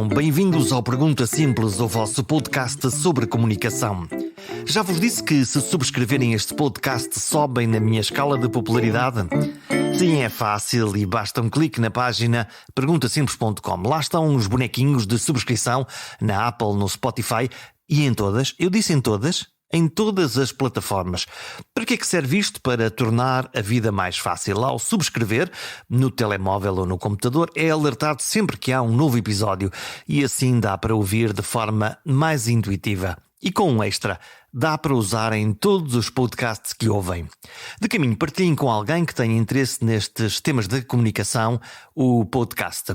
Comunicação. Bem-vindos ao Pergunta Simples, o vosso podcast sobre comunicação. Já vos disse que se subscreverem este podcast sobem na minha escala de popularidade? Sim, é fácil e basta um clique na página perguntasimples.com. Lá estão os bonequinhos de subscrição na Apple, no Spotify e em todas, eu disse em todas as plataformas. Para que é que serve isto? Para tornar a vida mais fácil. Ao subscrever, no telemóvel ou no computador, é alertado sempre que há um novo episódio e assim dá para ouvir de forma mais intuitiva. E com um extra, dá para usar em todos os podcasts que ouvem. De caminho, partilhem com alguém que tenha interesse nestes temas de comunicação o podcast.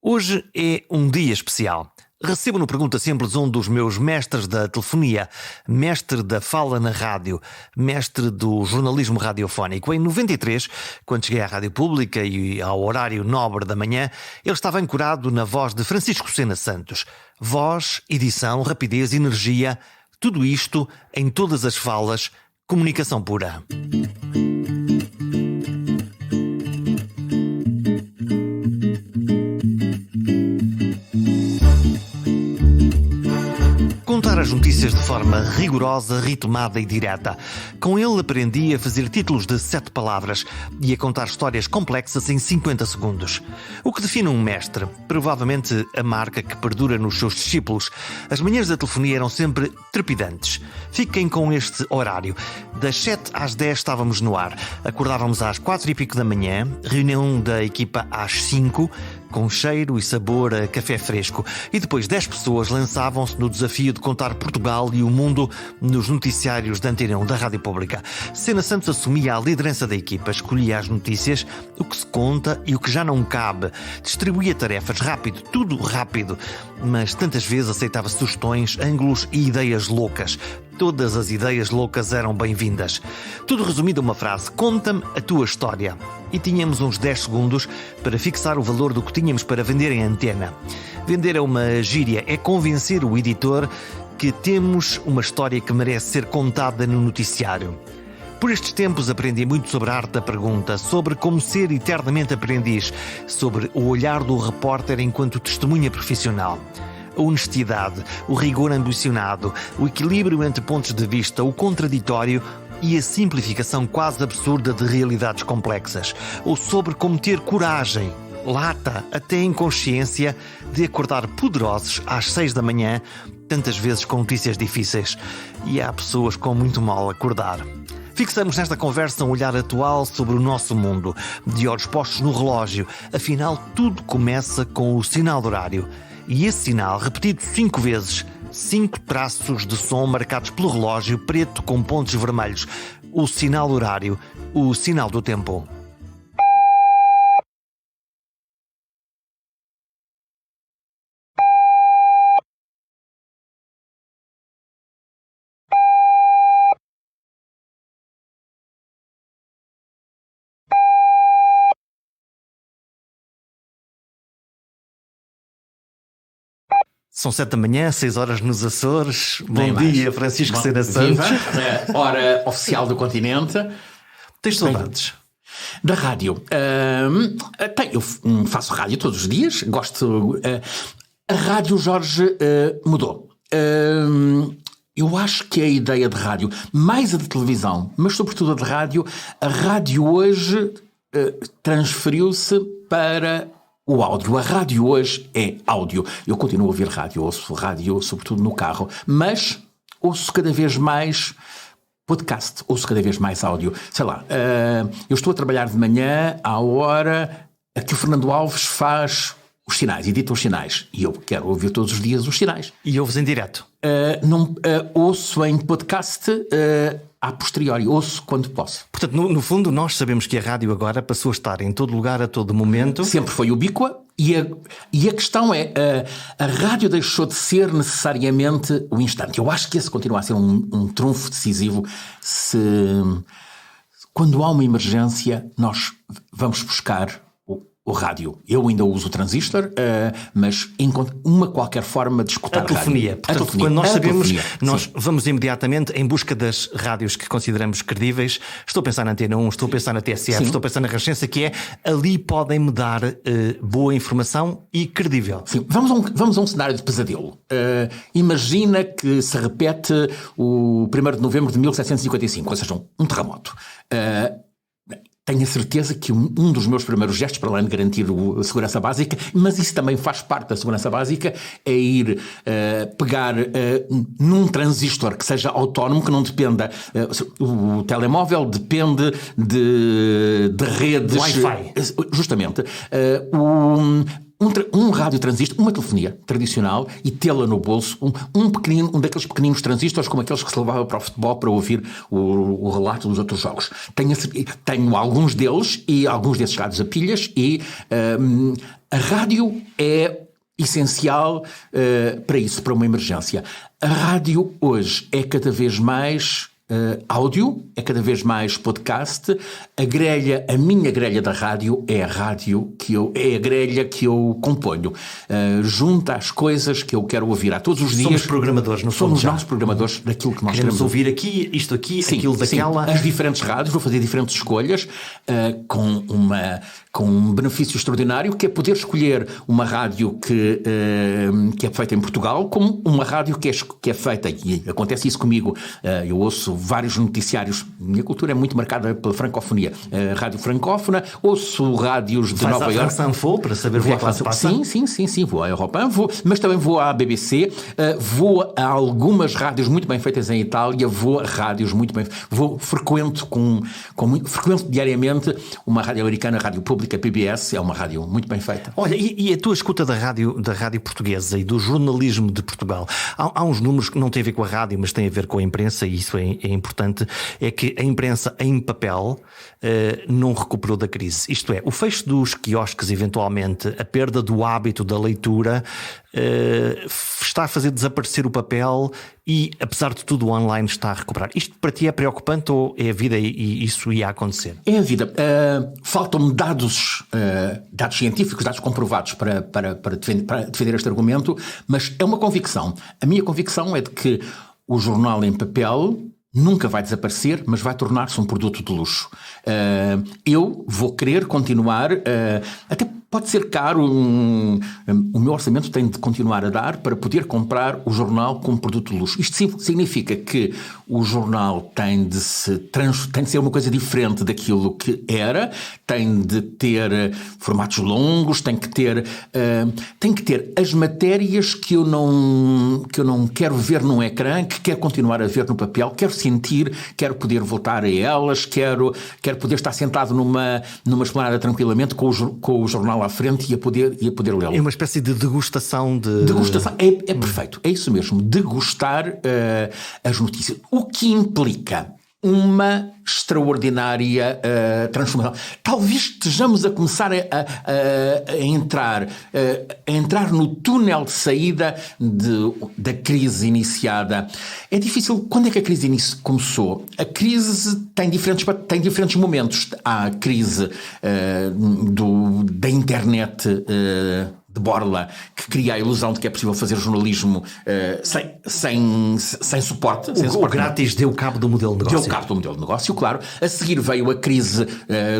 Hoje é um dia especial. Recebo no Pergunta Simples um dos meus mestres da telefonia, mestre da fala na rádio, mestre do jornalismo radiofónico. Em 93, quando cheguei à Rádio Pública e ao horário nobre da manhã, ele estava ancorado na voz de Francisco Sena Santos. Voz, edição, rapidez, energia, tudo isto em todas as falas, comunicação pura. Contar as notícias de forma rigorosa, ritmada e direta. Com ele aprendi a fazer títulos de 7 palavras e a contar histórias complexas em 50 segundos. O que define um mestre? Provavelmente a marca que perdura nos seus discípulos. As manhãs da telefonia eram sempre trepidantes. Fiquem com este horário. Das 7 às 10 estávamos no ar. Acordávamos às 4 e pico da manhã, reunião da equipa às 5, com cheiro e sabor a café fresco. E depois 10 pessoas lançavam-se no desafio de contar Portugal e o mundo nos noticiários da Antena 1 da Rádio Pública. Sena Santos assumia a liderança da equipa, escolhia as notícias, o que se conta e o que já não cabe. Distribuía tarefas rápido, tudo rápido. Mas tantas vezes aceitava sugestões, ângulos e ideias loucas. Todas as ideias loucas eram bem-vindas. Tudo resumido a uma frase: conta-me a tua história. E tínhamos uns 10 segundos para fixar o valor do que tínhamos para vender em antena. Vender é uma gíria, é convencer o editor que temos uma história que merece ser contada no noticiário. Por estes tempos aprendi muito sobre a arte da pergunta, sobre como ser eternamente aprendiz, sobre o olhar do repórter enquanto testemunha profissional. A honestidade, o rigor ambicionado, o equilíbrio entre pontos de vista, o contraditório e a simplificação quase absurda de realidades complexas. Ou sobre como ter coragem, lata, até inconsciência, de acordar poderosos às 6 da manhã, tantas vezes com notícias difíceis. E há pessoas com muito mal acordar. Fixamos nesta conversa um olhar atual sobre o nosso mundo, de olhos postos no relógio. Afinal, tudo começa com o sinal do horário. E esse sinal, repetido 5 vezes, 5 traços de som marcados pelo relógio preto com pontos vermelhos. O sinal horário, o sinal do tempo. São 7 da manhã, 6 horas nos Açores. Bom dia, Francisco Sena Santos. Hora oficial do continente. Tens saudades? Da rádio. Eu faço rádio todos os dias. Gosto. A rádio, Jorge, mudou. Eu acho que a ideia de rádio, mais a de televisão, mas sobretudo a de rádio, a rádio hoje transferiu-se para o áudio. A rádio hoje é áudio. Eu continuo a ouvir rádio, ouço rádio sobretudo no carro, mas ouço cada vez mais podcast, ouço cada vez mais áudio. Sei lá, eu estou a trabalhar de manhã à hora a que o Fernando Alves faz os sinais, edita os sinais. E eu quero ouvir todos os dias os sinais. E ouves em direto? Ouço em podcast a posteriori, ouço quando posso. Portanto, no fundo, nós sabemos que a rádio agora passou a estar em todo lugar, a todo momento. Sempre foi ubíqua e a questão é, a rádio deixou de ser necessariamente o instante. Eu acho que esse continua a ser um trunfo decisivo. Quando há uma emergência, nós vamos buscar o rádio. Eu ainda uso o transistor, mas encontro uma qualquer forma de escutar a telefonia. rádio. Portanto, A telefonia. quando nós sabemos, telefonia, nós vamos imediatamente em busca das rádios que consideramos credíveis. Estou a pensar na Antena 1, estou a pensar na TSF, estou a pensar na Renascença, que é ali podem-me dar boa informação e credível. Sim. Vamos a um cenário de pesadelo. Imagina que se repete o 1º de novembro de 1755, ou seja, um terremoto. Tenho a certeza que um dos meus primeiros gestos, para além de garantir a segurança básica, mas isso também faz parte da segurança básica, é ir pegar num transistor que seja autónomo, que não dependa... o telemóvel depende de redes... Wi-Fi. Justamente. Um radiotransistor, uma telefonia tradicional e tê-la no bolso, um daqueles pequeninos transistores como aqueles que se levava para o futebol para ouvir o relato dos outros jogos. Tenho alguns deles e alguns desses rádios a pilhas e a rádio é essencial para isso, para uma emergência. A rádio hoje é cada vez mais... áudio, é cada vez mais podcast. A minha grelha da rádio é a rádio é a grelha que eu componho. Junta as coisas que eu quero ouvir a todos os dias. Somos programadores, não somos nós programadores daquilo que nós queremos queremos ouvir aqui, isto aqui, aquilo daquela. As diferentes rádios, vou fazer diferentes escolhas com um benefício extraordinário, que é poder escolher uma rádio que é feita em Portugal, como uma rádio que é feita, e acontece isso comigo, eu ouço vários noticiários, minha cultura é muito marcada pela francofonia, rádio francófona, ouço rádios de Nova Iorque. Faz a Info para saber o que é que lá se passa? Sim, vou à Europa, mas também vou à BBC, vou a algumas rádios muito bem feitas em Itália, vou a rádios muito bem... frequento diariamente uma rádio americana, a Rádio Pública, a PBS, é uma rádio muito bem feita. Olha, e a tua escuta da rádio portuguesa e do jornalismo de Portugal? Há uns números que não têm a ver com a rádio, mas têm a ver com a imprensa, e isso é importante, é que a imprensa em papel não recuperou da crise. Isto é, o fecho dos quiosques, eventualmente, a perda do hábito da leitura, está a fazer desaparecer o papel e, apesar de tudo, o online está a recuperar. Isto para ti é preocupante ou é a vida e isso ia acontecer? É a vida. Faltam-me dados científicos, dados comprovados para defender este argumento, mas é uma convicção. A minha convicção é de que o jornal em papel nunca vai desaparecer, mas vai tornar-se um produto de luxo. Eu vou querer continuar, até pode ser caro, o meu orçamento tem de continuar a dar para poder comprar o jornal como produto de luxo. Isto significa que o jornal tem de ser uma coisa diferente daquilo que era, tem de ter formatos longos, tem que ter as matérias que eu não quero ver num ecrã, que quero continuar a ver no papel, quero sentir, quero poder voltar a elas, quero poder estar sentado numa esplanada tranquilamente com o jornal à frente e a poder lê-lo. É uma espécie de degustação de... Degustação, é perfeito, é isso mesmo, degustar as notícias. O que implica uma extraordinária transformação. Talvez estejamos a começar a entrar no túnel de saída da crise iniciada. É difícil. Quando é que a crise começou? A crise tem diferentes momentos. Há a crise da internet de borla, que cria a ilusão de que é possível fazer jornalismo sem suporte. O grátis deu cabo do modelo de negócio. Deu cabo do modelo de negócio, claro. A seguir veio a crise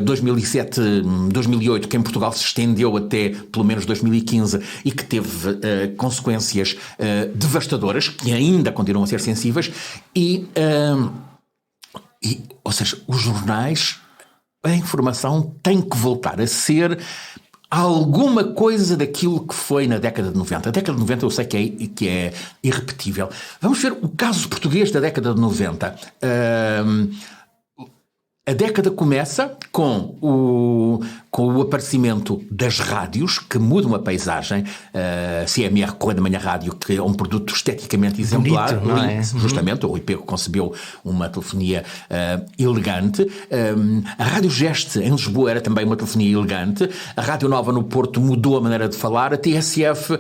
2007-2008, que em Portugal se estendeu até pelo menos 2015 e que teve consequências devastadoras, que ainda continuam a ser sensíveis, ou seja, os jornais, a informação tem que voltar a ser alguma coisa daquilo que foi na década de 90. A década de 90 eu sei que é irrepetível. Vamos ver o caso português da década de 90. A década começa com o aparecimento das rádios, que mudam a paisagem. CMR, Correio da Manhã Rádio, que é um produto esteticamente exemplar. Bonito, não é? Justamente, o IPECO concebeu uma telefonia elegante. A Rádio Geste, em Lisboa, era também uma telefonia elegante. A Rádio Nova, no Porto, mudou a maneira de falar. A TSF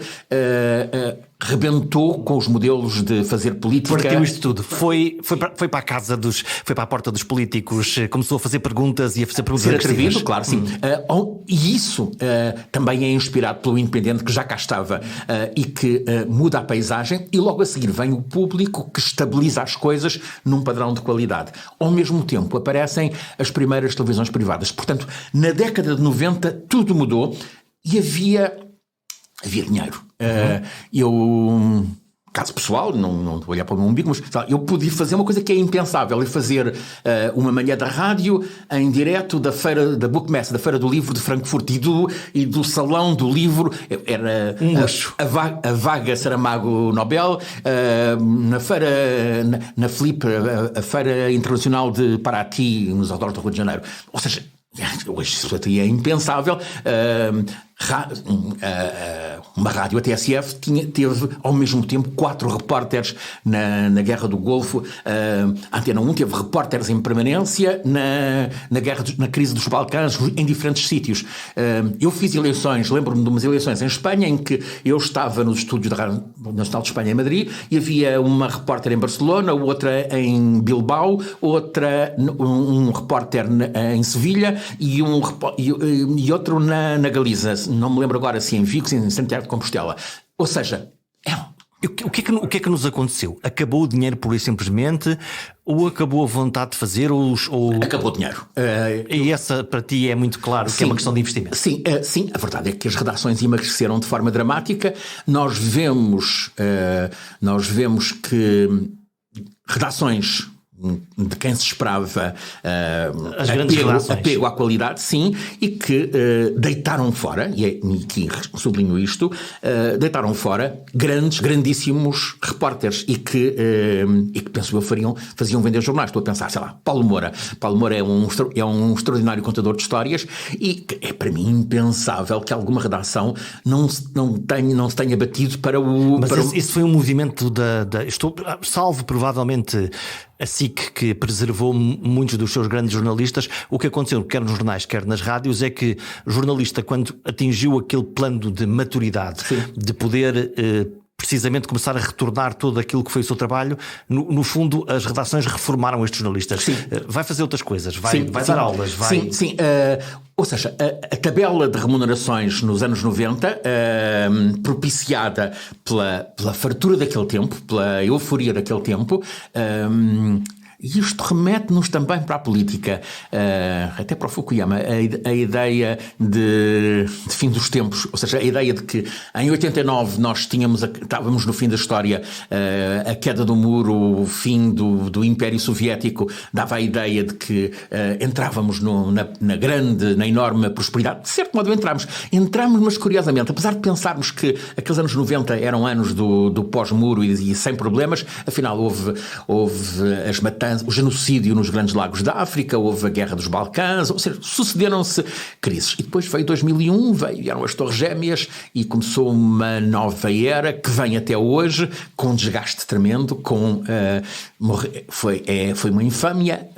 rebentou com os modelos de fazer política. Partiu isto tudo. Foi para a casa foi para a porta dos políticos, começou a fazer perguntas e a fazer perguntas Ser agressivas. atrevido, claro, sim. E isso também é inspirado pelo Independente, que já cá estava e que muda a paisagem, e logo a seguir vem o público que estabiliza as coisas num padrão de qualidade. Ao mesmo tempo aparecem as primeiras televisões privadas. Portanto, na década de 90 tudo mudou e havia dinheiro. Eu, caso pessoal, não vou olhar para o meu umbigo, mas eu podia fazer uma coisa que é impensável, é fazer uma manhã da rádio em direto da feira, da Bookmesse, da Feira do Livro de Frankfurt e do Salão do Livro. Era a vaga Saramago Nobel, na feira, na Flip, a Feira Internacional de Paraty, nos arredores do Rio de Janeiro. Ou seja, hoje isso até é impensável. Uma rádio, a TSF, teve ao mesmo tempo 4 repórteres na Guerra do Golfo. A Antena 1 teve repórteres em permanência na crise dos Balcãs, em diferentes sítios. Eu fiz eleições, lembro-me de umas eleições em Espanha, em que eu estava nos estúdios da Rádio Nacional de Espanha em Madrid, e havia uma repórter em Barcelona, outra em Bilbao, um repórter em Sevilha e outro na Galiza. Não me lembro agora se em Vigo, se em Santiago de Compostela. Ou seja, O que é que nos aconteceu? Acabou o dinheiro pura e simplesmente, ou acabou a vontade de fazer, ou... Acabou o dinheiro. E essa para ti é muito claro, que é uma questão de investimento. Sim, a verdade é que as redações emagreceram de forma dramática. Nós vemos que redações de quem se esperava apego à qualidade, sim, e que deitaram fora, e aqui sublinho isto, deitaram fora grandíssimos repórteres e que penso eu faziam vender jornais. Estou a pensar, sei lá, Paulo Moura. Paulo Moura é um extraordinário contador de histórias e é para mim impensável que alguma redação não se tenha batido para o... Mas esse foi um movimento salvo provavelmente a SIC, que preservou muitos dos seus grandes jornalistas. O que aconteceu, quer nos jornais, quer nas rádios, é que o jornalista, quando atingiu aquele plano de maturidade, sim, de poder precisamente começar a retornar todo aquilo que foi o seu trabalho, no fundo as redações reformaram estes jornalistas. Vai fazer outras coisas, vai dar aulas, vai... Sim. Ou seja, a tabela de remunerações nos anos 90, propiciada pela fartura daquele tempo, pela euforia daquele tempo, e isto remete-nos também para a política, até para o Fukuyama, a ideia de fim dos tempos, ou seja, a ideia de que em 89 nós estávamos no fim da história, a queda do muro, o fim do Império Soviético, dava a ideia de que entrávamos na enorme prosperidade. De certo modo entramos, mas curiosamente, apesar de pensarmos que aqueles anos 90 eram anos do pós-muro e sem problemas, afinal houve as matanças, o genocídio nos Grandes Lagos da África, houve a Guerra dos Balcãs, ou seja, sucederam-se crises. E depois veio 2001, vieram as Torres Gêmeas e começou uma nova era que vem até hoje, com um desgaste tremendo, foi uma infâmia,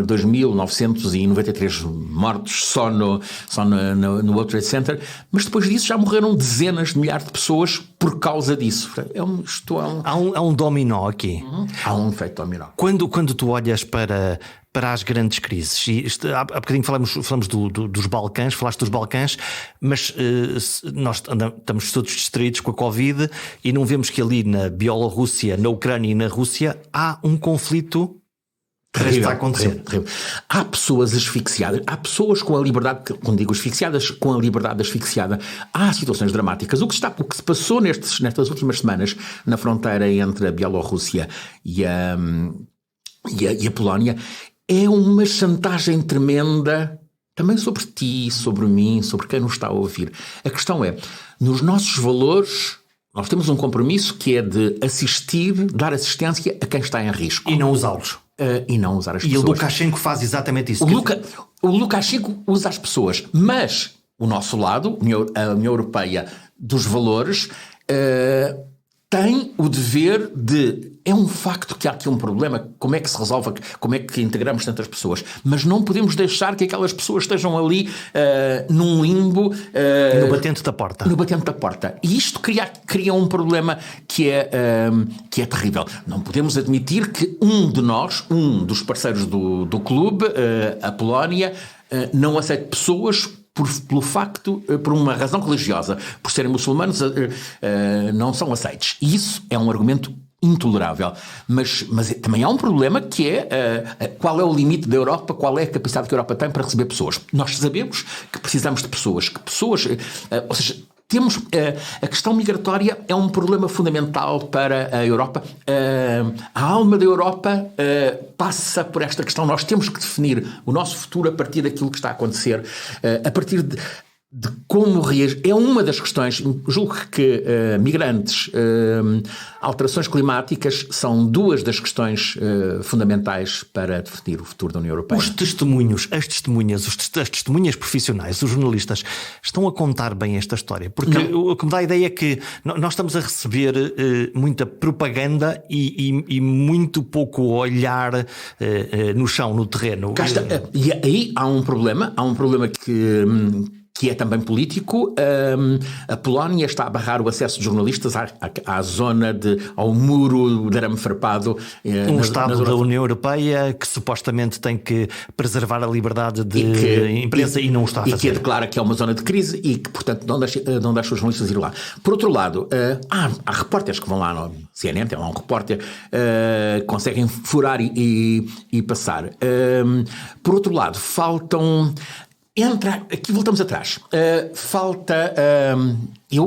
2.993 mortos só no World Trade Center, mas depois disso já morreram dezenas de milhares de pessoas por causa disso. Há um dominó aqui. Há um efeito dominó. Quando tu olhas para as grandes crises, e há bocadinho falamos dos Balcãs, falaste dos Balcãs, mas nós estamos todos distraídos com a Covid e não vemos que ali na Bielorrússia, na Ucrânia e na Rússia há um conflito terrível a acontecer. Terrível. Há pessoas asfixiadas, há pessoas com a liberdade, quando digo asfixiadas, com a liberdade asfixiada. Há situações dramáticas. O que se passou nestas últimas semanas na fronteira entre a Bielorrússia e a Polónia é uma chantagem tremenda também sobre ti, sobre mim, sobre quem nos está a ouvir. A questão é, nos nossos valores, nós temos um compromisso que é de dar assistência a quem está em risco. E não usá-los. E não usar as pessoas. E o Lukashenko faz exatamente isso. O Lukashenko usa as pessoas, mas o nosso lado, a União Europeia dos valores, tem o dever de é um facto que há aqui um problema, como é que se resolve, como é que integramos tantas pessoas, mas não podemos deixar que aquelas pessoas estejam ali num limbo... no batente da porta. No batente da porta. E isto cria um problema que é terrível. Não podemos admitir que um dos parceiros do clube, a Polónia, não aceite pessoas pelo facto, por uma razão religiosa, por serem muçulmanos, não são aceitos. E isso é um argumento intolerável. Mas também há um problema que é qual é o limite da Europa, qual é a capacidade que a Europa tem para receber pessoas. Nós sabemos que precisamos de pessoas, ou seja, temos, a questão migratória é um problema fundamental para a Europa. A alma da Europa passa por esta questão. Nós temos que definir o nosso futuro a partir daquilo que está a acontecer, a partir de como reagir. É uma das questões. Julgo que migrantes, alterações climáticas são duas das questões fundamentais para definir o futuro da União Europeia. Os testemunhos, as testemunhas profissionais, os jornalistas, estão a contar bem esta história? Porque o que me dá a ideia é que nós estamos a receber muita propaganda e muito pouco olhar no chão, no terreno. E aí há um problema que é também político. A Polónia está a barrar o acesso de jornalistas à zona ao muro de arame farpado. Estado da União Europeia que supostamente tem que preservar a liberdade de imprensa e não o está a fazer. E que declara que é uma zona de crise e que, portanto, não deixa os jornalistas ir lá. Por outro lado, há repórteres que vão lá no CNN, tem lá um repórter, conseguem furar e passar. Por outro lado, aqui voltamos atrás. Eu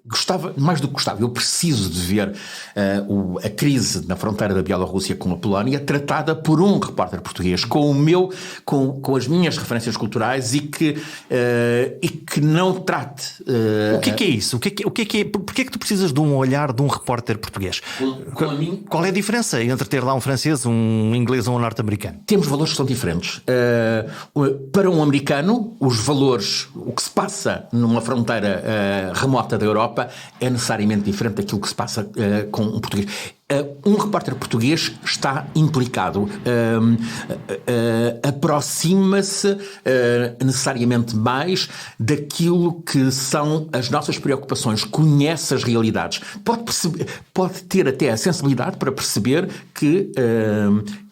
gostava, mais do que gostava, eu preciso de ver a crise na fronteira da Bielorrússia com a Polónia tratada por um repórter português, com as minhas referências culturais e que não trate... O que é isso? Porquê é que tu precisas de um olhar de um repórter português? Qual é a diferença entre ter lá um francês, um inglês ou um norte-americano? Temos valores que são diferentes. Para um americano, os valores, o que se passa numa fronteira remota da Europa é necessariamente diferente daquilo que se passa com um português. Um repórter português está implicado, aproxima-se necessariamente mais daquilo que são as nossas preocupações, conhece as realidades, pode ter até a sensibilidade para perceber que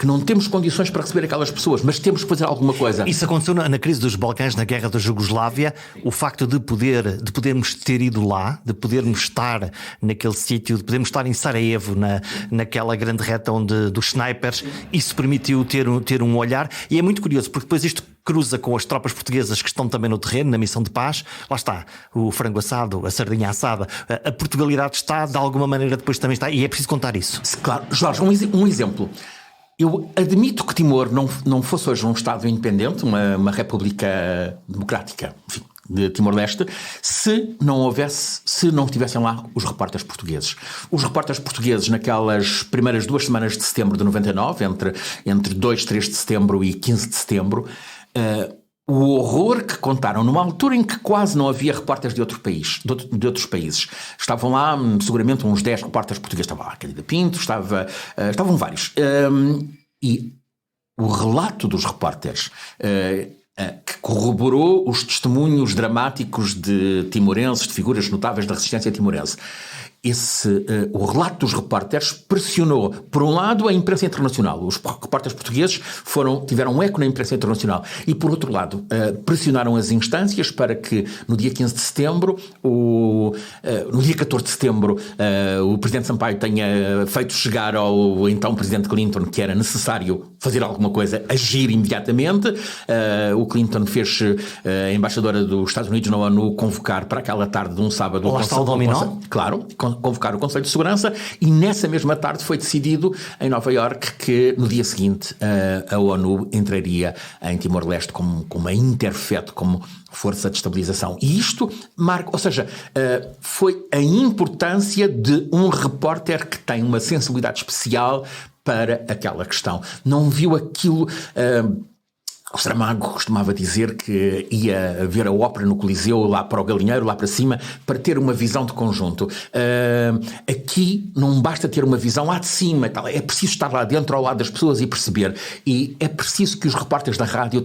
não temos condições para receber aquelas pessoas, mas temos que fazer alguma coisa. Isso aconteceu na crise dos Balcãs, na guerra da Jugoslávia, o facto de podermos ter ido lá, de podermos estar naquele sítio, de podermos estar em Sarajevo, naquela grande reta dos snipers, isso permitiu ter um olhar, e é muito curioso porque depois isto cruza com as tropas portuguesas que estão também no terreno, na missão de paz. Lá está, o frango assado, a sardinha assada, a Portugalidade está, de alguma maneira depois também está, e é preciso contar isso. Claro, Jorge, um exemplo. Eu admito que Timor não fosse hoje um Estado independente, uma república democrática, enfim, de Timor-Leste, se não estivessem lá os repórteres portugueses. Os repórteres portugueses naquelas primeiras 2 semanas de setembro de 99, entre 2, 3 de setembro e 15 de setembro, o horror que contaram numa altura em que quase não havia repórteres de outros países. Estavam lá seguramente uns 10 repórteres portugueses. Estava lá a Candida Pinto, estavam vários. E o relato dos repórteres que corroborou os testemunhos dramáticos de timorenses, de figuras notáveis da resistência timorense. O relato dos repórteres pressionou, por um lado, a imprensa internacional. Os repórteres portugueses tiveram um eco na imprensa internacional. E, por outro lado, pressionaram as instâncias para que, no dia 15 de setembro, no dia 14 de setembro, o Presidente Sampaio tenha feito chegar ao então Presidente Clinton que era necessário fazer alguma coisa, agir imediatamente. O Clinton fez a embaixadora dos Estados Unidos na ONU convocar para aquela tarde de um sábado... Lá está o dominó? Claro, convocar o Conselho de Segurança, e nessa mesma tarde foi decidido em Nova Iorque que no dia seguinte a ONU entraria em Timor-Leste como uma interfete, como força de estabilização. E isto marca, ou seja, foi a importância de um repórter que tem uma sensibilidade especial para aquela questão. Não viu aquilo... O Saramago costumava dizer que ia ver a ópera no Coliseu, lá para o Galinheiro, lá para cima, para ter uma visão de conjunto. Aqui não basta ter uma visão lá de cima, tal. É preciso estar lá dentro, ao lado das pessoas e perceber. E é preciso que os repórteres da rádio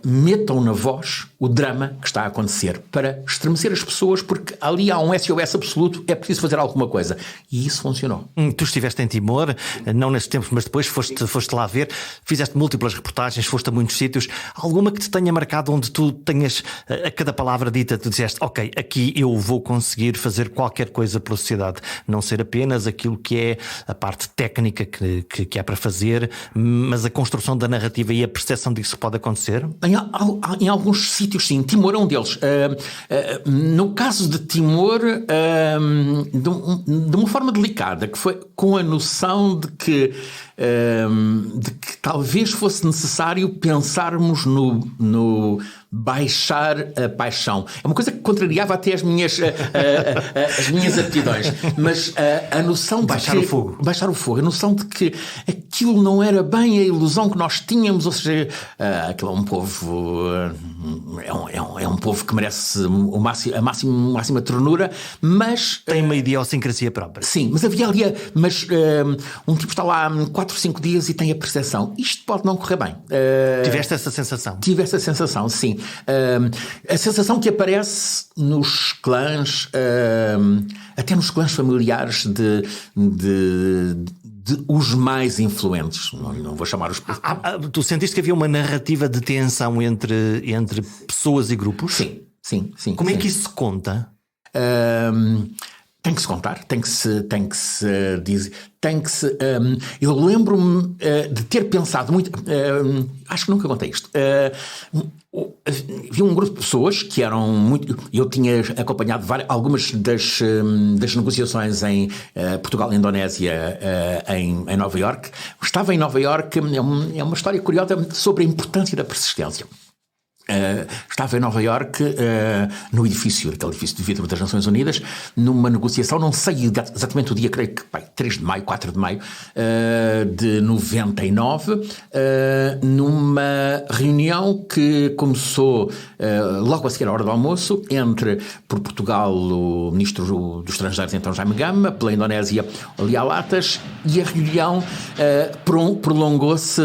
metam na voz o drama que está a acontecer, para estremecer as pessoas, porque ali há um SOS absoluto, é preciso fazer alguma coisa. E isso funcionou. Tu estiveste em Timor, não nesses tempos, mas depois foste lá ver, fizeste múltiplas reportagens, foste a muitos sítios. Alguma que te tenha marcado, onde tu tenhas, a cada palavra dita, tu disseste, ok, aqui eu vou conseguir fazer qualquer coisa pela sociedade, não ser apenas aquilo que é a parte técnica que há para fazer, mas a construção da narrativa e a percepção disso que pode acontecer? Em alguns sítios, sim. Timor é um deles. No caso de Timor, de uma forma delicada, que foi com a noção de que talvez fosse necessário pensarmos no baixar a paixão. É uma coisa que contrariava até as minhas aptidões. Mas a noção de baixar o fogo. A noção de que aquilo não era bem a ilusão que nós tínhamos, ou seja, aquilo é um povo... É um povo que merece a máxima ternura, mas... Tem uma idiosincrasia própria. Sim, mas havia ali... um tipo está lá 4 ou 5 dias e tem a percepção. Isto pode não correr bem. Tiveste essa sensação? Tive essa sensação, sim. A sensação que aparece nos clãs, até nos clãs familiares de os mais influentes. Não vou chamar os... Tu sentiste que havia uma narrativa de tensão entre pessoas e grupos? Sim. Como é que isso se conta? Tem que se contar, tem que se dizer, eu lembro-me de ter pensado muito, acho que nunca contei isto. Havia um grupo de pessoas que eram muito... Eu tinha acompanhado algumas das negociações em Portugal e Indonésia, em Nova Iorque. Estava em Nova Iorque, é uma história curiosa sobre a importância da persistência. Estava em Nova Iorque, no edifício de vidro das Nações Unidas, numa negociação, não sei exatamente o dia, creio que 3 de maio, 4 de maio de 99, numa reunião que começou logo a seguir à hora do almoço, por Portugal o Ministro dos Estrangeiros, então Jaime Gama, pela Indonésia Ali Alatas, e a reunião prolongou-se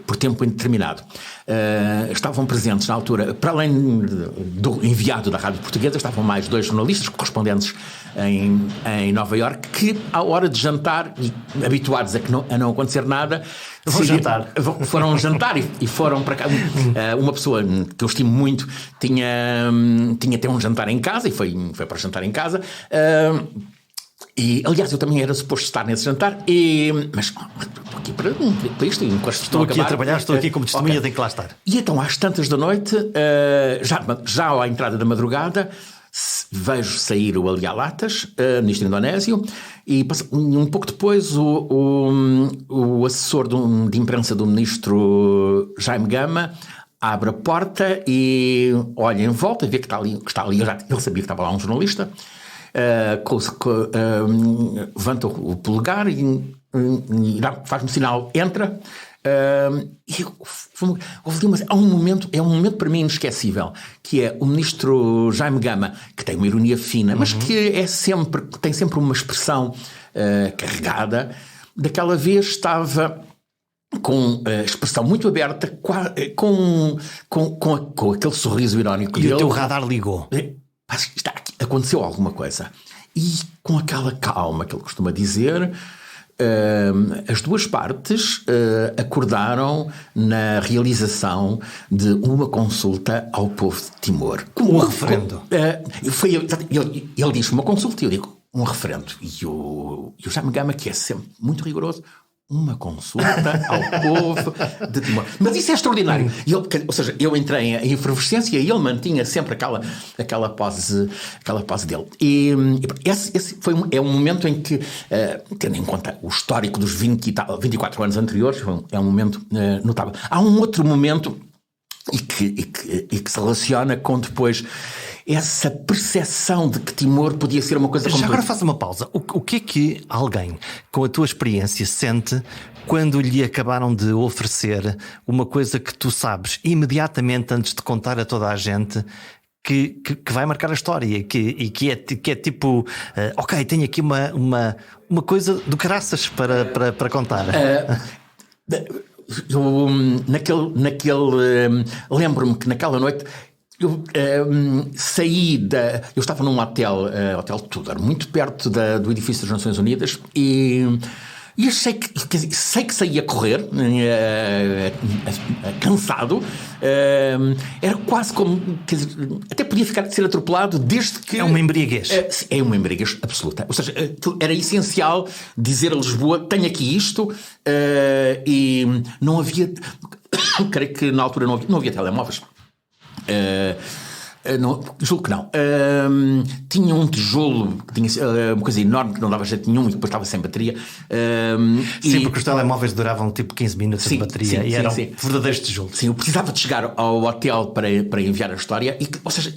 por tempo indeterminado. Estavam presentes na altura, para além do enviado da Rádio Portuguesa, estavam mais 2 jornalistas correspondentes em Nova Iorque, que à hora de jantar, e habituados a não acontecer nada, foram jantar e foram para cá. Uma pessoa que eu estimo muito tinha até um jantar em casa e foi para jantar em casa. E, aliás, eu também era suposto estar nesse jantar, mas estou aqui para isto. Estou aqui a trabalhar, estou aqui como testemunha, okay. Tenho que lá estar. E então, às tantas da noite, já à entrada da madrugada, vejo sair o Ali Alatas, ministro indonésio, e um pouco depois o assessor de imprensa do ministro Jaime Gama abre a porta e olha em volta, vê que está ali, ele sabia que estava lá um jornalista. Levanta o polegar e faz-me sinal, entra. Há um momento para mim inesquecível, que é o ministro Jaime Gama, que tem uma ironia fina, mas que tem sempre uma expressão carregada. Daquela vez estava com a expressão muito aberta, com aquele sorriso irónico e dele. O teu radar ligou. Aconteceu alguma coisa. E com aquela calma que ele costuma dizer, as duas partes acordaram na realização de uma consulta ao povo de Timor. Um referendo. Ele disse uma consulta e eu digo um referendo. E o Jaime Gama, que é sempre muito rigoroso, uma consulta ao povo de Timor. Mas isso é extraordinário. Ou seja, eu entrei em efervescência e ele mantinha sempre aquela pose dele. E esse é um momento em que, tendo em conta o histórico dos 24 anos anteriores, é um momento notável. Há um outro momento e que se relaciona com depois essa percepção de que Timor podia ser uma coisa... Já agora faz uma pausa. O que é que alguém com a tua experiência sente quando lhe acabaram de oferecer uma coisa que tu sabes imediatamente antes de contar a toda a gente que vai marcar a história e que é tipo, ok, tenho aqui uma coisa do caraças para contar. Lembro-me que naquela noite eu eu estava num hotel Tudor, muito perto do edifício das Nações Unidas, e achei que saía a correr, cansado. Era quase como, quer dizer, até podia ficar de ser atropelado, desde que... É uma embriaguez. É uma embriaguez absoluta. Ou seja, era essencial dizer a Lisboa: tenho aqui isto, e não havia... creio que na altura não havia telemóveis. Não, julgo que não. Tinha um tijolo que tinha uma coisa enorme que não dava jeito nenhum e depois estava sem bateria. Sim, porque os telemóveis duravam tipo 15 minutos de bateria e eram verdadeiros tijolos. Sim, eu precisava de chegar ao hotel para enviar a história, ou seja,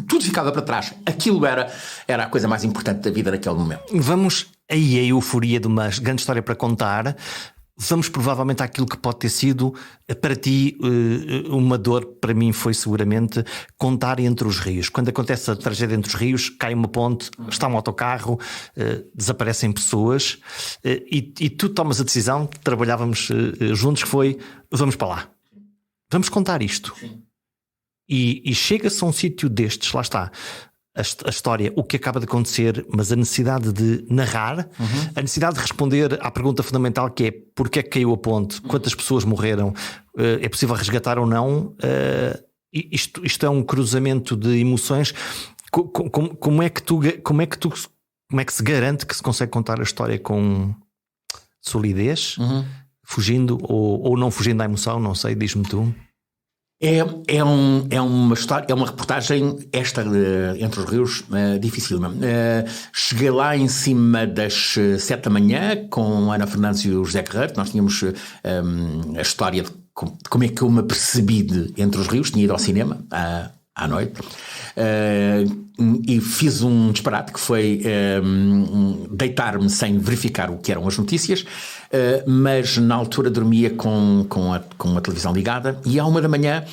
tudo ficava para trás. Aquilo era a coisa mais importante da vida naquele momento. Vamos aí a euforia de uma grande história para contar. Vamos provavelmente àquilo que pode ter sido para ti uma dor. Para mim foi seguramente contar Entre os Rios. Quando acontece a tragédia Entre os Rios, cai uma ponte, está um autocarro, desaparecem pessoas, e tu tomas a decisão, trabalhávamos juntos, que foi: vamos para lá, vamos contar isto. Sim. E chega-se a um sítio destes, lá está a história, o que acaba de acontecer, mas a necessidade de narrar, a necessidade de responder à pergunta fundamental, que é: porque é que caiu a ponte? Quantas pessoas morreram? É possível resgatar ou não? Isto é um cruzamento de emoções. Como é que se garante que se consegue contar a história com solidez, fugindo ou não fugindo à emoção? Não sei, diz-me tu. É uma história, é uma reportagem, esta Entre os Rios, difícil. Cheguei lá em cima das 7 da manhã com Ana Fernandes e o José Guerreiro. Nós tínhamos a história de como é que eu me apercebi de Entre os Rios. Tinha ido ao cinema à noite, e fiz um disparate que foi deitar-me sem verificar o que eram as notícias, mas na altura dormia com a televisão ligada, e à 1 da manhã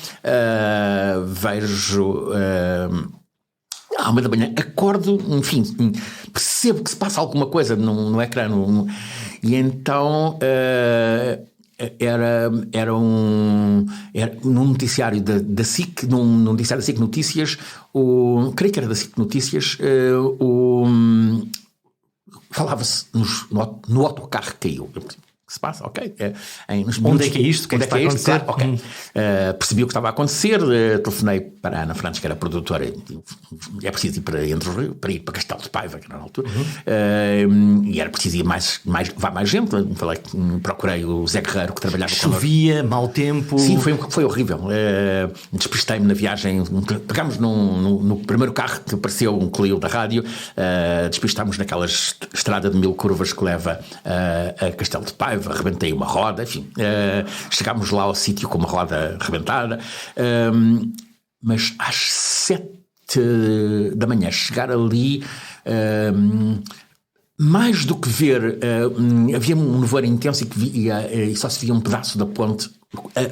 vejo... À 1 da manhã acordo, enfim, percebo que se passa alguma coisa no ecrã, e então... Era num noticiário da SIC, num noticiário da SIC Notícias, creio que era da SIC Notícias, falava-se no autocarro que caiu. O que se passa? Ok. Onde é que é isto? O que é que está a acontecer? Claro, ok. Percebi o que estava a acontecer, telefonei para a Ana Fernandes, que era produtora. É preciso ir para Entre os Rios, para ir para Castelo de Paiva, que era na altura. E era preciso ir mais gente. Procurei o Zé Guerreiro, que trabalhava com nós. Chovia, mau tempo. Sim, foi horrível. Despistei-me na viagem. Pegámos no primeiro carro que apareceu, um Clio da rádio. Despistámos naquela estrada de 1000 curvas que leva a Castelo de Paiva. Arrebentei uma roda, enfim. Chegámos lá ao sítio com uma roda arrebentada. Mas às 7 da manhã, chegar ali... mais do que ver, havia um nevoeiro intenso e só se via um pedaço da ponte,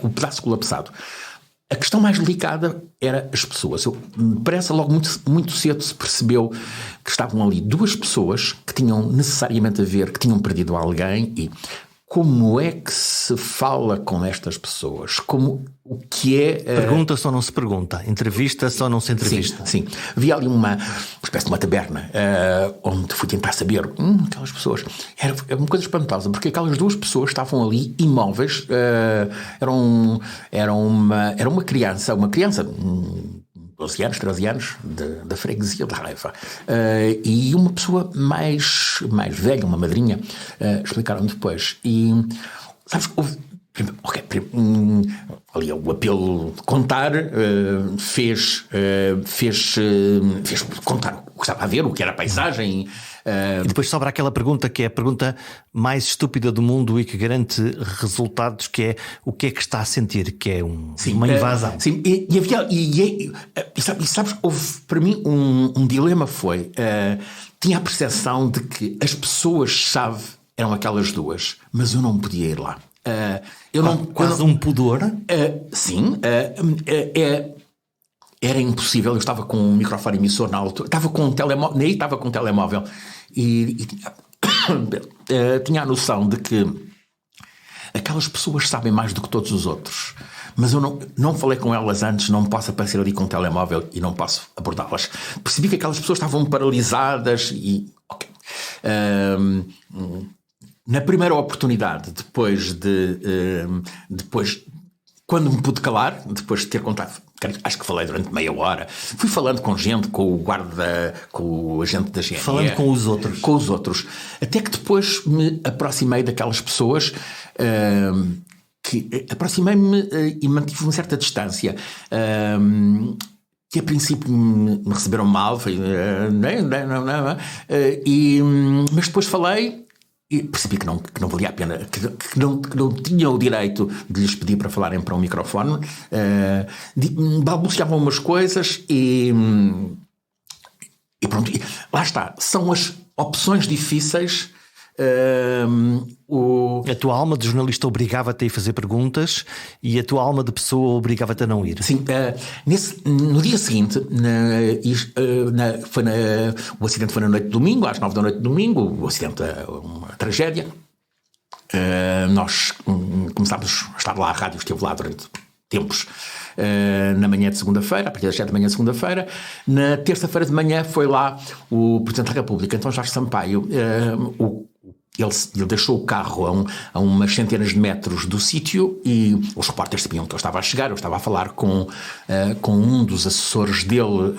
o pedaço colapsado. A questão mais delicada era as pessoas. Parece logo muito cedo se percebeu que estavam ali 2 pessoas que tinham necessariamente a ver, que tinham perdido alguém. E como é que se fala com estas pessoas? O que é... Pergunta-se ou não se pergunta? Entrevista-se ou não se entrevista? Sim. Havia ali uma espécie de uma taberna onde fui tentar saber aquelas pessoas. Era uma coisa espantosa, porque aquelas 2 pessoas estavam ali imóveis. Era uma criança, 12 anos, 13 anos, da freguesia de Raiva. E uma pessoa mais velha, uma madrinha, explicaram depois. E, sabes, ali o apelo de contar fez contar o que estava a ver, o que era a paisagem. E depois sobra aquela pergunta que é a pergunta mais estúpida do mundo e que garante resultados, que é: o que é que está a sentir? Que é uma invasão. Sim, e sabes, houve para mim um dilema. Tinha a percepção de que as pessoas-chave eram aquelas duas, mas eu não podia ir lá. Quase um pudor. Sim, era impossível. Eu estava com um microfone emissor na altura, estava com um telemóvel, nem estava com um telemóvel e tinha a noção de que aquelas pessoas sabem mais do que todos os outros, mas eu não falei com elas antes, não posso aparecer ali com um telemóvel e não posso abordá-las. Percebi que aquelas pessoas estavam paralisadas e... ok. Na primeira oportunidade, depois, quando me pude calar, depois de ter contato, acho que falei durante meia hora, fui falando com gente, com o guarda, com o agente da GNR. Falando com os outros. Com os outros. Até que depois me aproximei daquelas pessoas, que aproximei-me e mantive uma certa distância. Que a princípio me receberam mal, mas depois falei e percebi que não valia a pena, que não tinha o direito de lhes pedir para falarem para um microfone. Balbuciavam umas coisas e pronto. E lá está, são as opções difíceis. A tua alma de jornalista obrigava-te a ir fazer perguntas e a tua alma de pessoa obrigava-te a não ir. Sim, no dia seguinte, o acidente foi na noite de domingo, às 9 da noite de domingo, o acidente é uma tragédia. Nós começámos a estar lá, a rádio esteve lá durante tempos. Na manhã de segunda-feira, a partir das 7 da manhã de segunda-feira. Na terça-feira de manhã foi lá o Presidente da República, então Jorge Sampaio. Ele deixou o carro a umas centenas de metros do sítio e os repórteres sabiam que eu estava a chegar. Eu estava a falar com um dos assessores dele,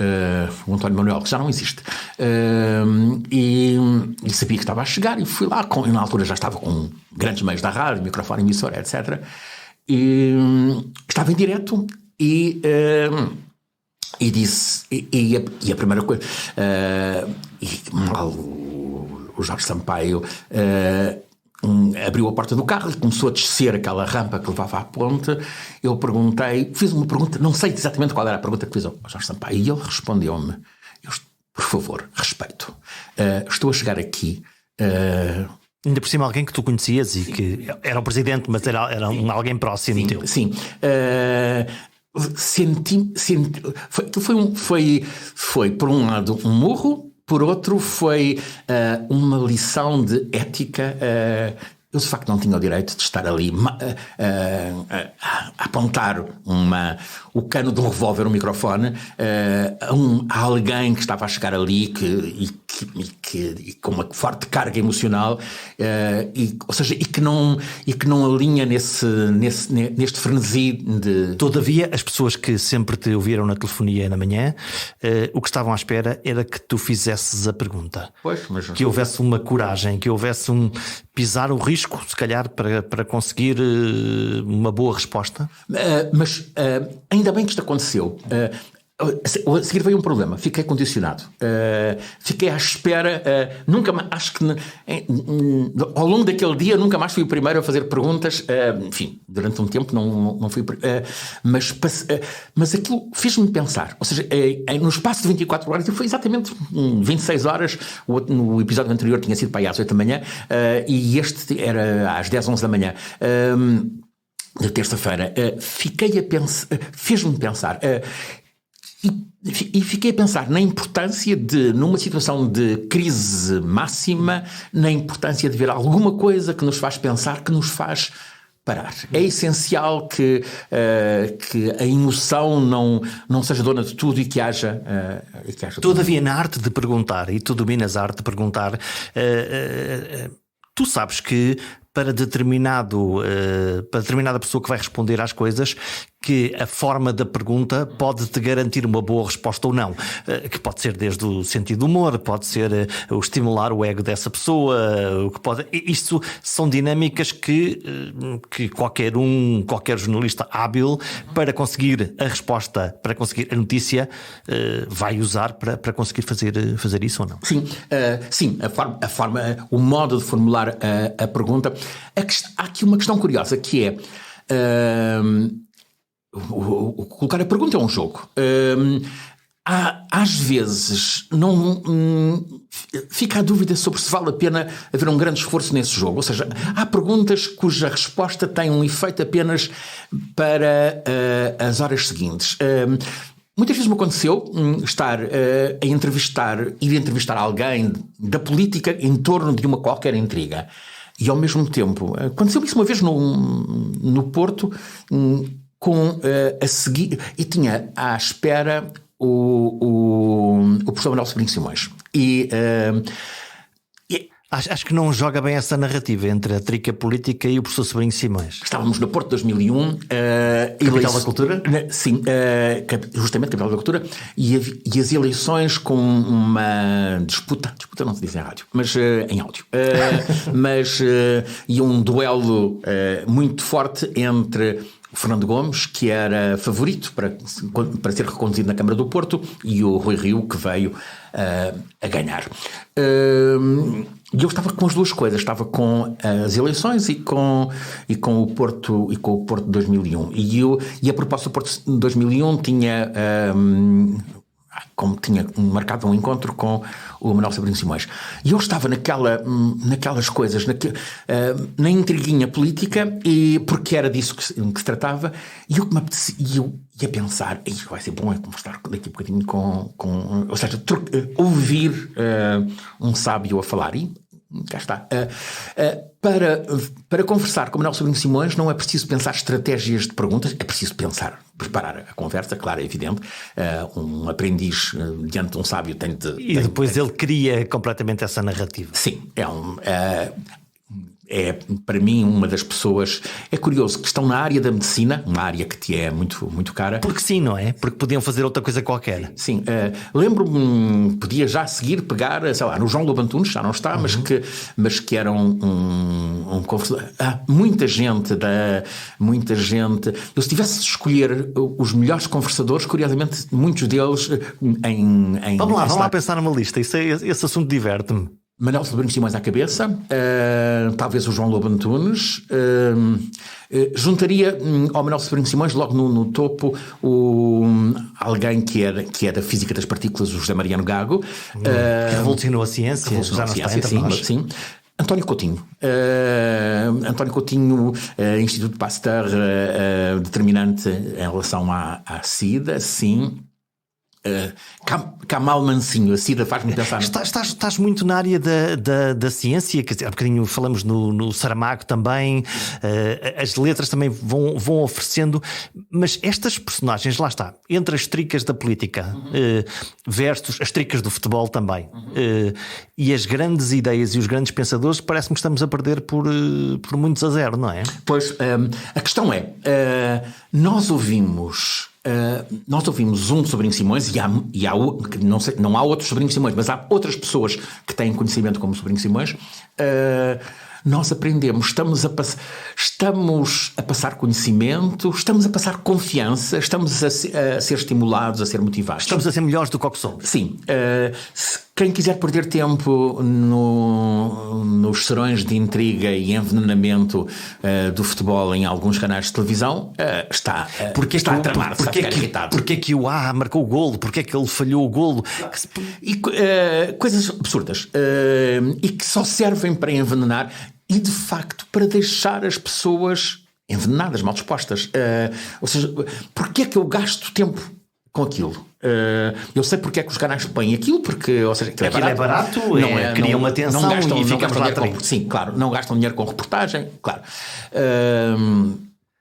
o António Manuel, que já não existe, e sabia que estava a chegar e fui lá. Na altura já estava com grandes meios da rádio, microfone, emissora, etc. E estava em direto e disse, e a primeira coisa, o Jorge Sampaio abriu a porta do carro e começou a descer aquela rampa que levava à ponte. Eu perguntei, fiz uma pergunta, não sei exatamente qual era a pergunta que fiz ao Jorge Sampaio, e ele respondeu-me: por favor, respeito, estou a chegar aqui. Ainda por cima alguém que tu conhecias e que era o presidente, mas era alguém próximo teu. Sim. Foi por um lado um murro, por outro foi uma lição de ética. Eu de facto não tinha o direito de estar ali a apontar o cano de um revólver, um microfone, a alguém que estava a chegar ali e com uma forte carga emocional, ou seja, e que não alinha neste frenesi de... Todavia, as pessoas que sempre te ouviram na telefonia na manhã, o que estavam à espera era que tu fizesses a pergunta. Pois, mas que houvesse uma coragem, que houvesse pisar o risco, se calhar, para conseguir uma boa resposta. Mas ainda bem que isto aconteceu. A seguir veio um problema, fiquei condicionado, fiquei à espera, nunca mais, acho que ao longo daquele dia nunca mais fui o primeiro a fazer perguntas, enfim, durante um tempo não fui, mas aquilo fez-me pensar, ou seja, no espaço de 24 horas, foi exatamente 26 horas, no episódio anterior tinha sido para aí às 8 da manhã, e este era às 10, 11 da manhã, de terça-feira. Fiquei a pensar, fez-me pensar, e fiquei a pensar na importância de, numa situação de crise máxima, na importância de ver alguma coisa que nos faz pensar, que nos faz parar. É essencial que a emoção não seja dona de tudo e que haja... Todavia, na arte de perguntar, e tu dominas a arte de perguntar, tu sabes que para determinada pessoa que vai responder às coisas, que a forma da pergunta pode-te garantir uma boa resposta ou não. Que pode ser desde o sentido do humor, pode ser o estimular o ego dessa pessoa, isto são dinâmicas que qualquer jornalista hábil, para conseguir a resposta, para conseguir a notícia, vai usar para conseguir fazer isso ou não. Sim, a forma, o modo de formular a pergunta. Há aqui uma questão curiosa, que é... colocar a pergunta é um jogo. às vezes fica a dúvida sobre se vale a pena haver um grande esforço nesse jogo. Ou seja, há perguntas cuja resposta tem um efeito apenas para as horas seguintes. Muitas vezes me aconteceu ir entrevistar alguém da política em torno de uma qualquer intriga. E ao mesmo tempo, aconteceu isso uma vez no Porto, a seguir, e tinha à espera o professor Manuel Sobrinho Simões. Acho que não joga bem essa narrativa entre a trica política e o professor Sobrinho Simões. Estávamos no Porto de 2001. Capital da Cultura? Sim, justamente Capital da Cultura. E as eleições com uma disputa não se diz em rádio, mas em áudio. E um duelo muito forte entre o Fernando Gomes, que era favorito para ser reconduzido na Câmara do Porto, e o Rui Rio, que veio a ganhar. E eu estava com as duas coisas, estava com as eleições e com o Porto de 2001. E a proposta do Porto de 2001 tinha marcado um encontro com o Manuel Sobrinho Simões. E eu estava naquelas coisas, na intriguinha política, e porque era disso que se tratava, e eu ia pensar, vai ser bom conversar daqui a bocadinho ou seja, ouvir um sábio a falar. E cá está. Para conversar com o Manuel Sobrinho Simões não é preciso pensar estratégias de perguntas, é preciso preparar a conversa, claro, é evidente. Um aprendiz diante de um sábio tem de... E depois ele cria completamente essa narrativa. Sim, é para mim uma das pessoas... É curioso que estão na área da medicina, uma área que te é muito, muito cara. Porque sim, não é? Porque podiam fazer outra coisa qualquer. Sim, lembro-me, podia já seguir, pegar, sei lá, no João Lobo Antunes, já não está, mas que era um conversador. Muita gente. Eu, se tivesse de escolher os melhores conversadores, curiosamente, muitos deles Vamos lá pensar numa lista, esse assunto diverte-me. Manuel Sobrinho Simões à cabeça, talvez o João Lobo Antunes, juntaria ao Manuel Sobrinho Simões logo no topo alguém que é da física das partículas, o José Mariano Gago, que revolucionou a ciência, já não está entre nós. Sim. António Coutinho, Instituto Pasteur, determinante em relação à SIDA, sim. Kamal Mansinho, a SIDA faz-me pensar. Estás muito na área da ciência, quer dizer, há bocadinho falamos no Saramago também, as letras também vão oferecendo, mas estas personagens, lá está, entre as tricas da política versus as tricas do futebol também, e as grandes ideias e os grandes pensadores, parece-me que estamos a perder por muitos a zero, não é? Pois, a questão é, nós ouvimos um Sobrinho Simões não há outros Sobrinhos Simões, mas há outras pessoas que têm conhecimento como Sobrinho Simões. Nós aprendemos, estamos a passar conhecimento, estamos a passar confiança, estamos a ser estimulados, a ser motivados. Estamos a ser melhores do que o que somos. Sim. Quem quiser perder tempo nos serões de intriga e envenenamento do futebol em alguns canais de televisão, está a tramar-se, a ficar irritado. Porquê que o marcou o golo? Porquê que ele falhou o golo? E coisas absurdas e que só servem para envenenar e, de facto, para deixar as pessoas envenenadas, mal dispostas. Ou seja, porquê que eu gasto tempo com aquilo? Eu sei porque é que os canais põem aquilo, porque, ou seja, aquilo é barato, criam uma atenção e ficamos lá atraídos. Sim, claro, não gastam dinheiro com reportagem, claro.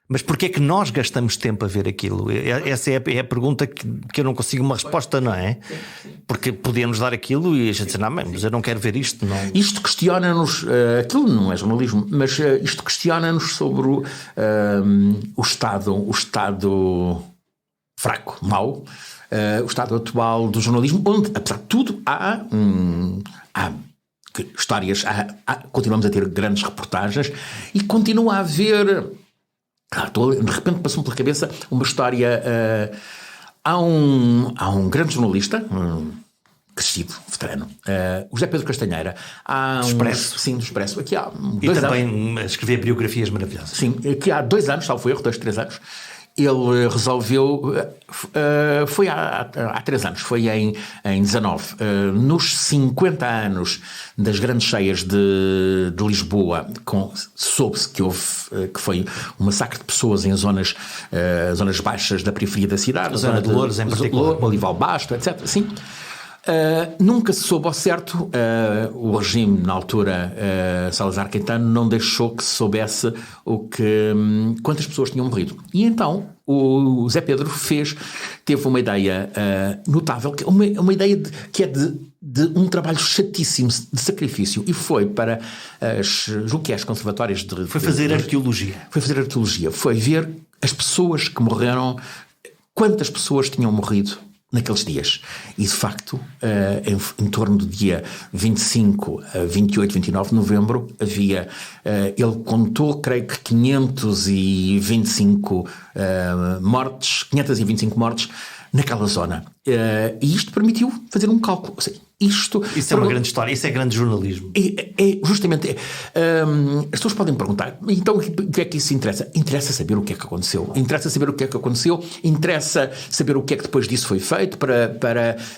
Mas porquê é que nós gastamos tempo a ver aquilo? Essa é a pergunta que eu não consigo uma resposta, não é? Porque podíamos dar aquilo e a gente dizer, não, mas eu não quero ver isto. Não. Isto questiona-nos, aquilo não é jornalismo, mas isto questiona-nos sobre o Estado fraco, mau, o estado atual do jornalismo, onde, apesar de tudo, há histórias, continuamos a ter grandes reportagens e continua a haver... de repente passou-me pela cabeça uma história. Há um grande jornalista, crescido, veterano, o José Pedro Castanheira. Do Expresso. Sim, do Expresso. Aqui há e também escrever biografias maravilhosas. Sim, aqui há 2 anos, salvo erro, 2, 3 anos. ele resolveu, foi há 3 anos, foi em 19, nos 50 anos das grandes cheias de Lisboa, soube-se que foi um massacre de pessoas em zonas baixas da periferia da cidade, a zona de Loures em particular, Olival Basto, etc. Sim. Nunca se soube ao certo, o regime na altura, Salazar Caetano, não deixou que se soubesse quantas pessoas tinham morrido. E então o Zé Pedro teve uma ideia notável, uma ideia que é de um trabalho chatíssimo de sacrifício, e foi para as conservatórias de... Foi fazer arqueologia. Foi ver as pessoas que morreram, quantas pessoas tinham morrido naqueles dias. E, de facto, em torno do dia 25, 28, 29 de novembro, ele contou, creio que 525 mortes naquela zona. E isto permitiu fazer um cálculo. Ou seja, isso é uma grande história, isso é grande jornalismo. Justamente, as pessoas podem perguntar, então o que é que isso interessa? Interessa saber o que é que aconteceu. Interessa saber o que que depois disso foi feito,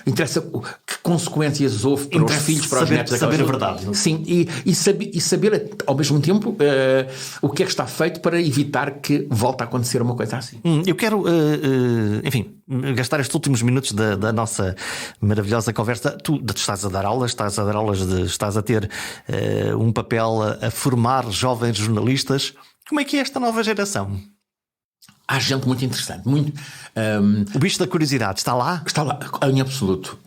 interessa que consequências houve para os filhos, para os netos. Saber a verdade. Sim, e saber ao mesmo tempo o que é que está feito para evitar que volte a acontecer uma coisa assim. Eu quero, gastar estes últimos minutos da nossa maravilhosa conversa. Tu estás a dar aulas, estás a ter um papel a formar jovens jornalistas. Como é que é esta nova geração? Há gente muito interessante. O bicho da curiosidade está lá? Está lá, em absoluto.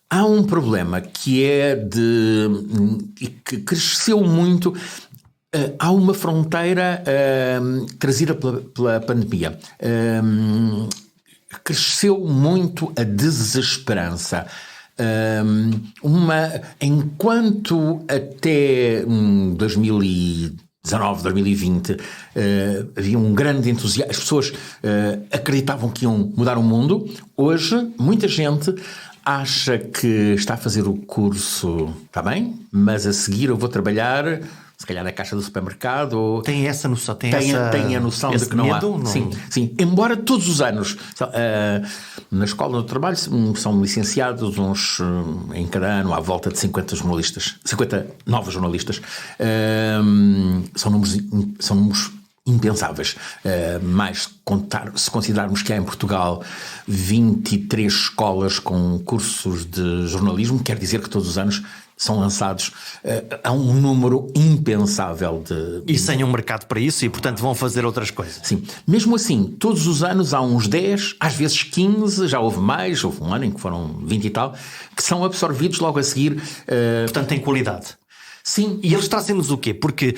Há um problema que que cresceu muito. Há uma fronteira trazida pela pandemia. Cresceu muito a desesperança. Enquanto até 2019, 2020 havia um grande entusiasmo, as pessoas acreditavam que iam mudar o mundo. Hoje, muita gente acha que está a fazer o curso, está bem, mas a seguir eu vou trabalhar, se calhar na caixa do supermercado. Tem essa noção? Tem a noção de que não há. Sim. Embora todos os anos na escola, no trabalho, são licenciados uns em cada ano à volta de 50 novos jornalistas. São números impensáveis. Se considerarmos que há em Portugal 23 escolas com cursos de jornalismo, quer dizer que todos os anos são lançados a um número impensável E sem um mercado para isso, e portanto vão fazer outras coisas. Sim. Mesmo assim, todos os anos há uns 10, às vezes 15, já houve mais, houve um ano em que foram 20 e tal, que são absorvidos logo a seguir. Portanto tem qualidade. Sim. E eles trazem-nos o quê? Porque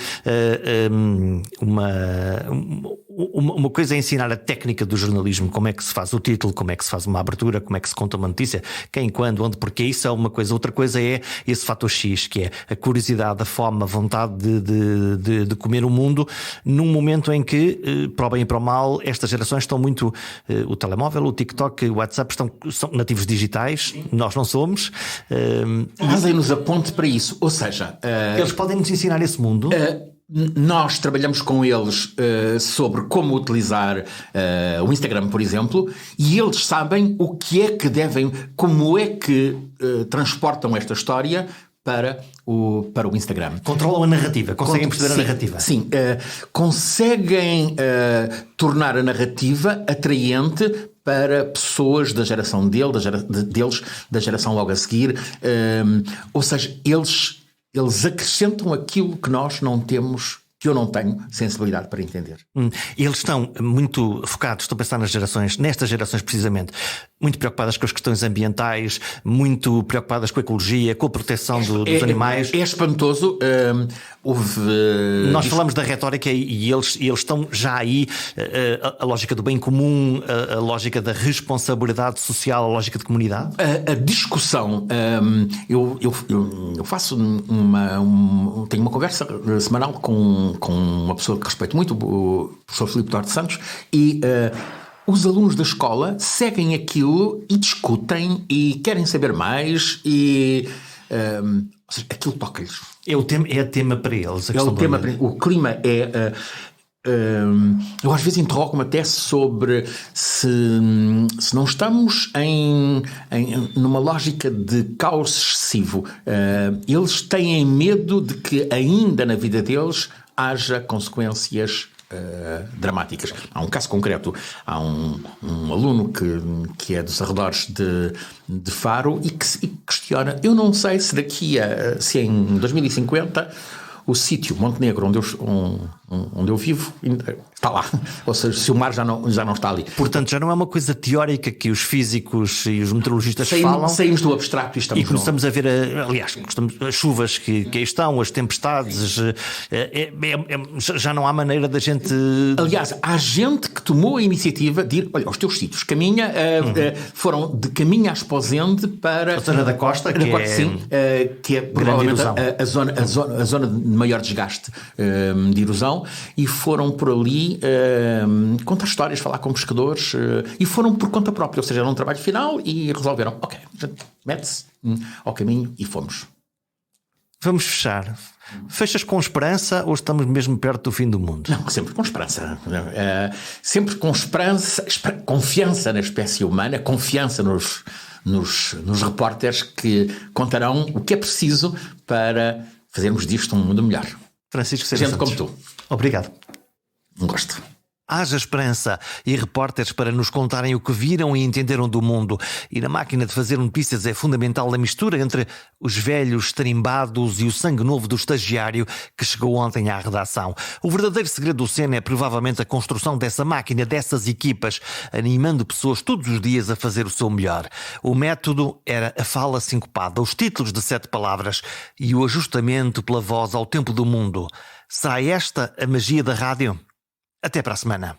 uma coisa é ensinar a técnica do jornalismo, como é que se faz o título, como é que se faz uma abertura, como é que se conta uma notícia, quem, quando, onde, porque isso é uma coisa. Outra coisa é esse fator X, que é a curiosidade, a fome, a vontade de comer o mundo, num momento em que, para o bem e para o mal, estas gerações estão muito... o telemóvel, o TikTok, o WhatsApp são nativos digitais, nós não somos. Fazem-nos a ponte para isso, ou seja... eles podem nos ensinar esse mundo? Nós trabalhamos com eles sobre como utilizar o Instagram, por exemplo, e eles sabem o que é que devem, como é que transportam esta história para o Instagram. Controlam a narrativa, conseguem perceber a narrativa. Sim, conseguem tornar a narrativa atraente para pessoas da geração deles, da geração logo a seguir. Ou seja, eles acrescentam aquilo que nós não temos, que eu não tenho sensibilidade para entender. Eles estão muito focados, estou a pensar nestas gerações precisamente, muito preocupadas com as questões ambientais, muito preocupadas com a ecologia, com a proteção dos animais. É espantoso. Nós falamos da retórica e eles estão já aí, a lógica do bem comum, a lógica da responsabilidade social, a lógica de comunidade. A discussão, eu faço tenho uma conversa semanal com uma pessoa que respeito muito, o professor Filipe Duarte Santos, e os alunos da escola seguem aquilo e discutem e querem saber mais e ou seja, aquilo toca-lhes. É tema para eles. O clima Eu às vezes interrogo-me até sobre se não estamos numa lógica de caos excessivo. Eles têm medo de que ainda na vida deles haja consequências dramáticas. Há um caso concreto. Há um aluno que é dos arredores de Faro e que questiona: eu não sei se se em 2050 o sítio Montenegro onde eu vivo está lá, ou seja, se o mar já não está ali. Portanto, já não é uma coisa teórica que os físicos e os meteorologistas falam. Saímos do abstrato e começamos a ver, aliás, as chuvas que aí estão, as tempestades, já não há maneira da gente... Aliás, há gente que tomou a iniciativa de ir, olha, aos teus sítios, foram de caminho a Esposende para... A zona da costa, que é provavelmente a zona de maior desgaste de erosão, e foram por ali contar histórias, falar com pescadores, e foram por conta própria, ou seja, era um trabalho final e resolveram, ok, mete-se ao caminho e fomos. Vamos fechar. Fechas com esperança ou estamos mesmo perto do fim do mundo? Não, sempre com esperança. Sempre com esperança, confiança na espécie humana, confiança nos repórteres que contarão o que é preciso para fazermos disto um mundo melhor. Francisco Gente Santos, como tu. Obrigado. Um gosto. Haja esperança e repórteres para nos contarem o que viram e entenderam do mundo. E na máquina de fazer notícias é fundamental a mistura entre os velhos tarimbados e o sangue novo do estagiário que chegou ontem à redação. O verdadeiro segredo do Sena é provavelmente a construção dessa máquina, dessas equipas, animando pessoas todos os dias a fazer o seu melhor. O método era a fala sincopada, os títulos de 7 palavras e o ajustamento pela voz ao tempo do mundo. Será esta a magia da rádio? Até para a semana.